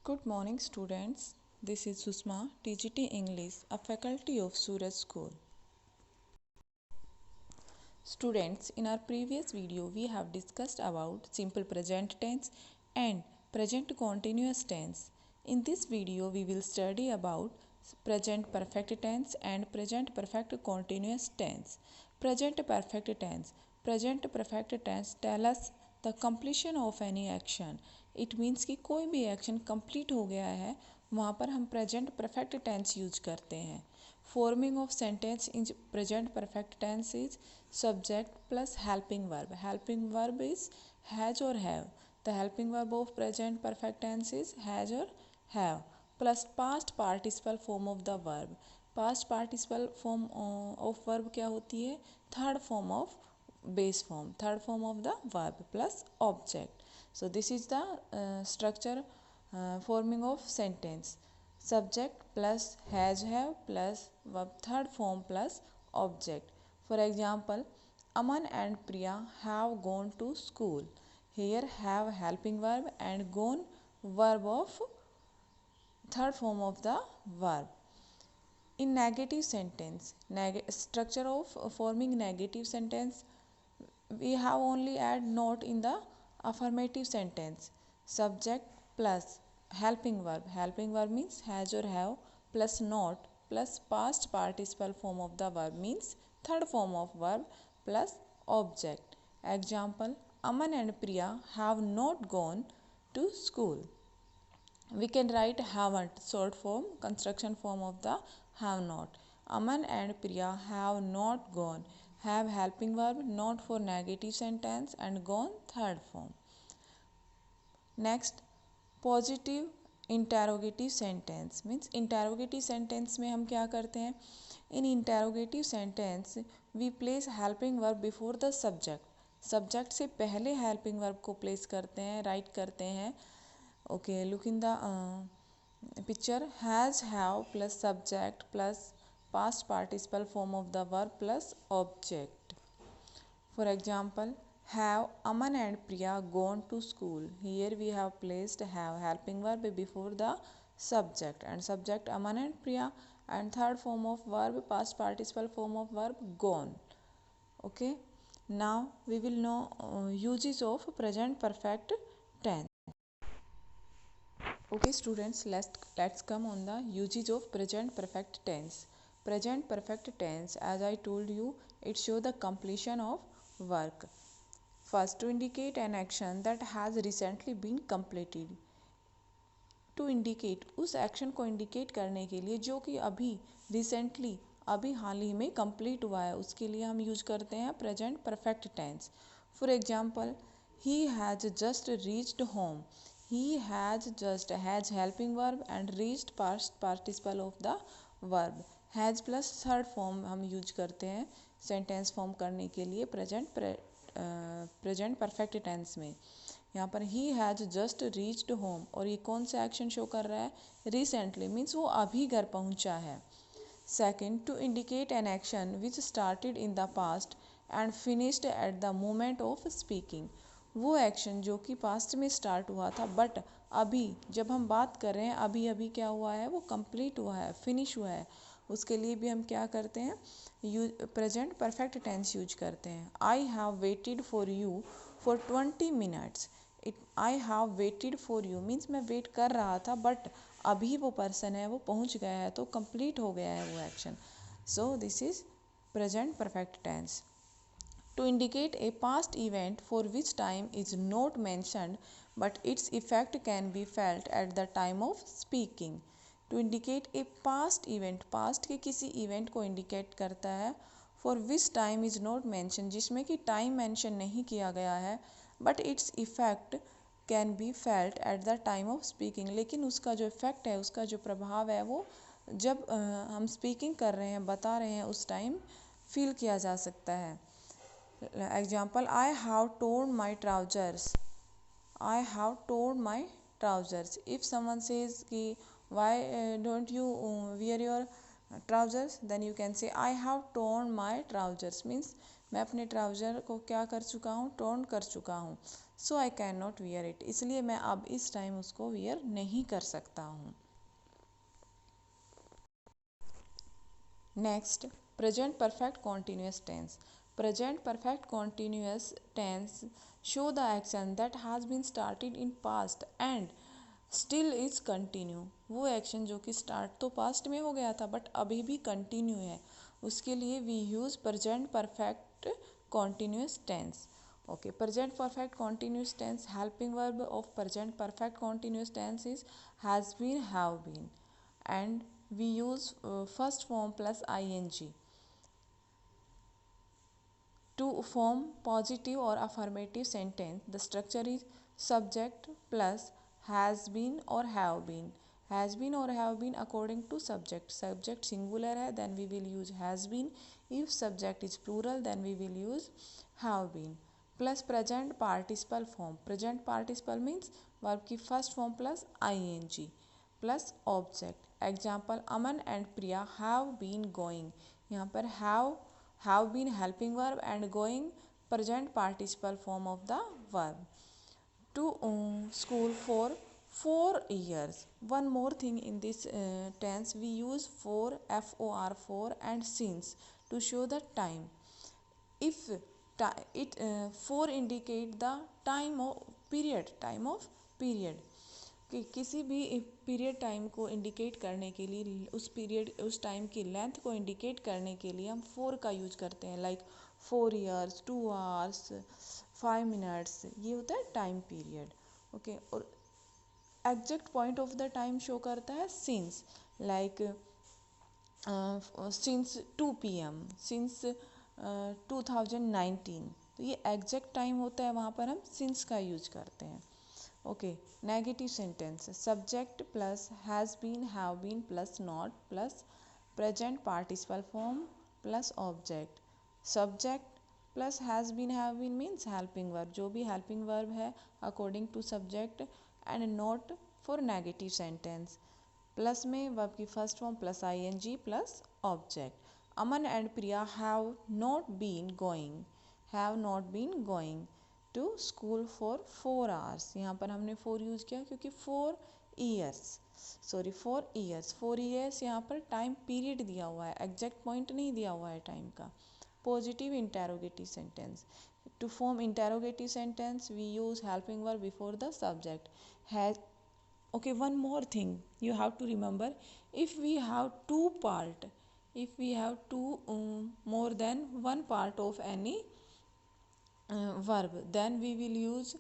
Good morning, students. This is Susma, TGT English, a faculty of Suraj School. Students, in our previous video, we have discussed about simple present tense and present continuous tense. In this video, we will study about present perfect tense and present perfect continuous tense. Present perfect tense. Present perfect tense tell us the completion of any action. It means कि कोई भी action complete हो गया है वहाँ पर हम present perfect tense use करते हैं. Forming of sentence in present perfect tense is subject plus helping verb. Helping verb is has or have. The helping verb of present perfect tense is has or have plus past participle form of the verb. Past participle form of verb क्या होती है? Third form of base form. Third form of the verb plus object. So this is the structure forming of sentence. Subject plus has have plus verb third form plus object. For example, Aman and Priya have gone to school. Here have helping verb and gone verb of third form of the verb. In negative sentence, structure of forming negative sentence, we have only add not in the affirmative sentence. Subject plus helping verb. Helping verb means has or have plus not plus past participle form of the verb means third form of verb plus object. Example, Aman and Priya have not gone to school. We can write haven't, short form, construction form of the have not. Aman and Priya have not gone. Have helping verb, not for negative sentence and gone third form. Next, positive interrogative sentence means interrogative sentence में हम क्या करते हैं? In interrogative sentence we place helping verb before the subject. Subject से पहले helping verb को place करते हैं, राइट करते हैं. Okay, look in the picture. Has have plus subject plus past participle form of the verb plus object. For example, have Aman and Priya gone to school? Here we have placed have helping verb before the subject and subject Aman and Priya and third form of verb past participle form of verb gone. Okay. Now we will know uses of present perfect tense. Okay students, let's come on the uses of present perfect tense. Present perfect tense, as I told you, it shows the completion of work. First, to indicate an action that has recently been completed. To indicate, उस action को indicate करने के लिए जो कि अभी recently अभी हाल ही में कंप्लीट हुआ है, उसके लिए हम यूज करते हैं present perfect tense. For example, he has just reached home. He has just, has helping verb and reached past participle of the verb. Has plus third form हम यूज करते हैं सेंटेंस फॉर्म करने के लिए present perfect tense में. यहाँ पर ही has just reached home और ये कौन सा एक्शन शो कर रहा है? रिसेंटली मीन्स वो अभी घर पहुँचा है. Second, to indicate an action which started in the past and finished at the moment of speaking. वो एक्शन जो कि पास्ट में स्टार्ट हुआ था बट अभी जब हम बात कर रहे हैं अभी अभी क्या हुआ है? वो कंप्लीट हुआ है, फिनिश हुआ है. उसके लिए भी हम क्या करते हैं? प्रेजेंट परफेक्ट टेंस यूज करते हैं. I have waited for you for 20 minutes. I have waited for you means मैं वेट कर रहा था बट अभी वो पर्सन है वो पहुंच गया है तो कंप्लीट हो गया है वो action. So this is present perfect tense. To indicate a past event for which time is not mentioned but its effect can be felt at the time of speaking. To indicate a past event, past के किसी event को indicate करता है. For which time is not mentioned, जिसमें कि time mention नहीं किया गया है but its effect can be felt at the time of speaking. लेकिन उसका जो effect है, उसका जो प्रभाव है वो जब हम speaking कर रहे हैं, बता रहे हैं उस टाइम फील किया जा सकता है. Example, I have torn my trousers. I have torn my trousers. If someone says कि why don't you wear your trousers, then you can say I have torn my trousers. Means मैं अपने trouser को क्या कर चुका हूँ? Torn कर चुका हूँ. So I can not wear it, इसलिए मैं अब इस टाइम उसको वियर नहीं कर सकता हूँ। Next, present perfect continuous tense. Present perfect continuous tense show the action that has been started in past and still is continue. वो एक्शन जो कि स्टार्ट तो पास्ट में हो गया था बट अभी भी कंटिन्यू है, उसके लिए we use present perfect continuous tense. Okay, present perfect continuous tense helping verb of present perfect continuous tense is has been, have been, and we use first form plus ing to form positive or affirmative sentence. The structure is subject plus has been or have been. Has been or have been according to subject. Subject singular है then we will use has been. If subject is plural then we will use have been. Plus present participle form. Present participle means verb की first form plus ing plus object. Example, Aman and Priya have been going. यहाँ पर have been helping verb and going present participle form of the verb. To school for 4 years. One more thing in this tense, we use for and since to show the time. If it for indicate the time of period कि किसी भी period time को indicate करने के लिए, उस time की length को इंडिकेट करने के लिए हम फोर का यूज करते हैं, लाइक 4 years, 2 hours, 5 minutes, ये होता है टाइम पीरियड। ओके, और exact point of the time show करता है since, like since 2 PM, since 2019, तो ये एग्जैक्ट टाइम होता है, वहाँ पर हम सिंस का यूज करते हैं। Okay, negative sentence, subject plus has been, have been plus not plus present participle form plus object. Subject plus has been, have been means helping verb, जो भी हेल्पिंग वर्ब है according to subject, and not for negative sentence. Plus में verb की first form plus ing plus object. Aman and Priya have not been going to school for 4 hours। यहाँ पर हमने 4 use किया क्योंकि 4 ईयर्स यहाँ पर टाइम पीरियड दिया हुआ है, एग्जैक्ट पॉइंट नहीं दिया हुआ है टाइम का। Positive interrogative sentence, to form interrogative sentence we use helping verb before the subject. Has, okay, one more thing you have to remember, if we have more than one part of any verb, then we will use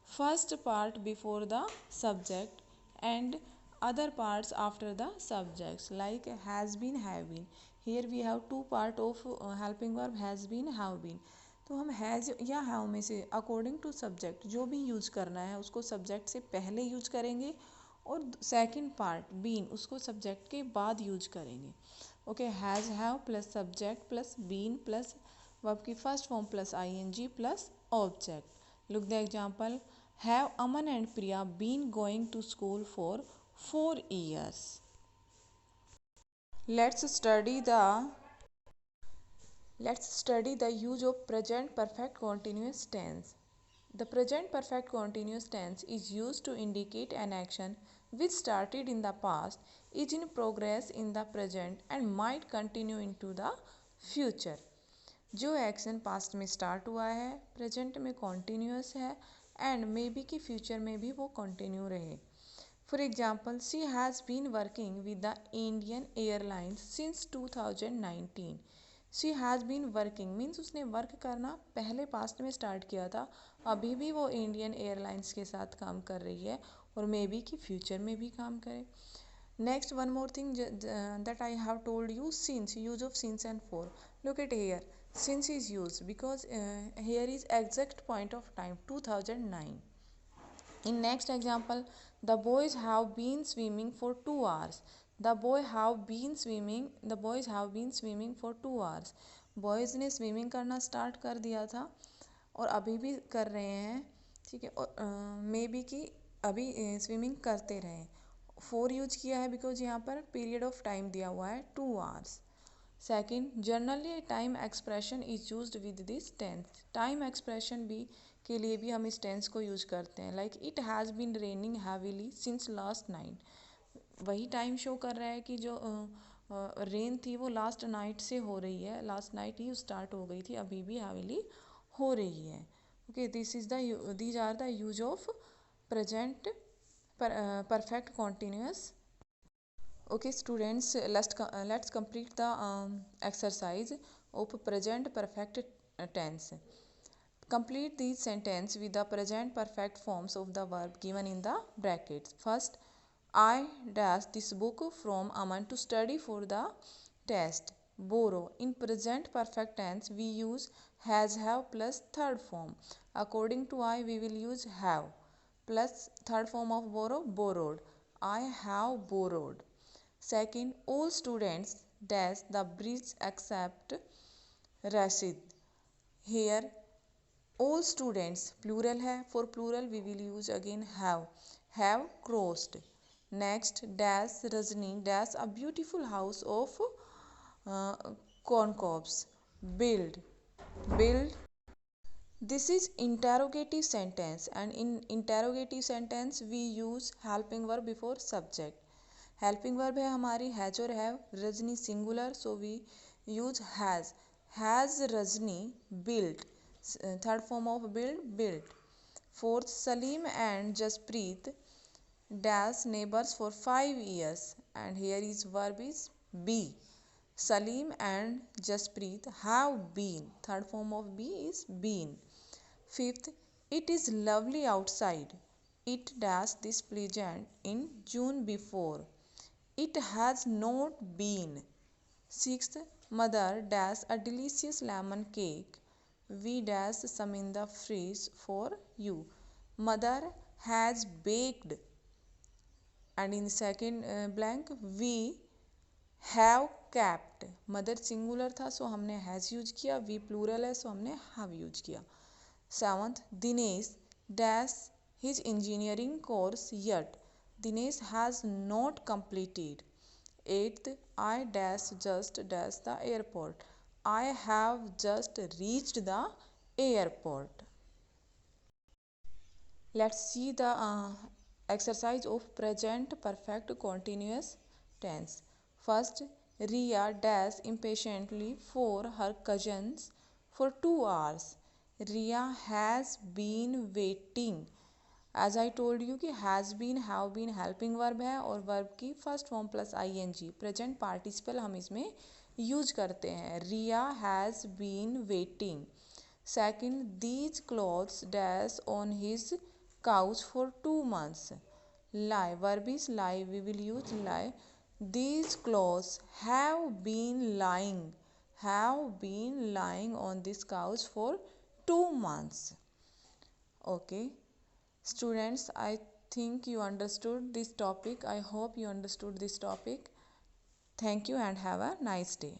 first part before the subject and other parts after the subjects, like has been, have been. Here we have two part of helping verb, has been, have been. तो हम has या have में से according to subject जो भी use करना है उसको सब्जेक्ट से पहले यूज करेंगे, और सेकंड पार्ट बीन उसको सब्जेक्ट के बाद यूज करेंगे। Okay, has, have plus subject plus been plus verb की first form plus ing plus object. Look the example, have Aman and Priya been going to school for 4 years। Let's study the use of present perfect continuous tense. The present perfect continuous tense is used to indicate an action which started in the past, is in progress in the present and might continue into the future. जो action past में start हुआ है, present में continuous है, and may be कि future में भी वो कंटिन्यू रहे। For example, she has been working with the Indian airlines since 2019। She has been working means उसने वर्क करना पहले पास्ट में स्टार्ट किया था, अभी भी वो इंडियन एयरलाइंस के साथ काम कर रही है, और मे बी कि फ्यूचर में भी काम करे। Next, one more thing that I have told you, since, use of since and for. Look at here, since is used because here is exact point of time 2009. In next example, the boys have been swimming for 2 hours. The boys have been swimming for 2 hours. Boys ने swimming करना start कर दिया था और अभी भी कर रहे हैं, ठीक है, और मे बी कि अभी स्विमिंग करते रहें। 4 यूज किया है बिकॉज यहाँ पर पीरियड ऑफ टाइम दिया हुआ है 2 hours। Second, generally time expression is used with this tense. Time expression भी के लिए भी हम इस टेंस को यूज करते हैं। Like it has been raining heavily since last night, वही टाइम शो कर रहा है कि जो रेन थी वो लास्ट नाइट से हो रही है, लास्ट नाइट ही स्टार्ट हो गई थी, अभी भी हैवीली हो रही है। Okay, these are the use of present perfect continuous. Okay students, let's complete the exercise of present perfect tense. Complete these sentence with the present perfect forms of the verb given in the brackets. First, I dash this book from Aman to study for the test. Borrow. In present perfect tense, we use has, have plus third form. According to I, we will use have plus third form of borrow, borrowed. I have borrowed. Second, all students dash the bridge except Rashid. Here all students plural है, for plural we will use again have crossed. Next, dash Rajni dash a beautiful house of corncobs. Build. This is interrogative sentence, and in interrogative sentence we use helping verb before subject. Helping verb है हमारी has और have, Rajni singular, so we use has Rajni built, third form of built. Fourth, Salim and Jaspreet dash neighbors for 5 years, and here is verb is be. Salim and Jaspreet have been, third form of be is been. Fifth, it is lovely outside. It dash this pleasant in June before. It has not been. Sixth, mother dash a delicious lemon cake. We dash some in the fridge for you. Mother has baked, and in second blank we have kept. Mother singular था सो हमने has use किया, we plural है सो हमने have use किया. Seventh, Dinesh dash his engineering course yet. Dinesh has not completed. Eighth, I dash just dash the airport. I have just reached the airport. Let's see the exercise of present perfect continuous tense. First, Ria dash impatiently for her cousins for 2 hours. Ria has been waiting. As I told you कि has been, have been helping verb है और verb की first form plus ing. Present participle हम इसमें use करते हैं. Ria has been waiting. Second, these clothes dash on his couch for 2 months. Lie, verb is lie, we will use lie. These clothes have been lying on this couch for 2 months. Okay students, I think you understood this topic. I hope you understood this topic. Thank you and have a nice day.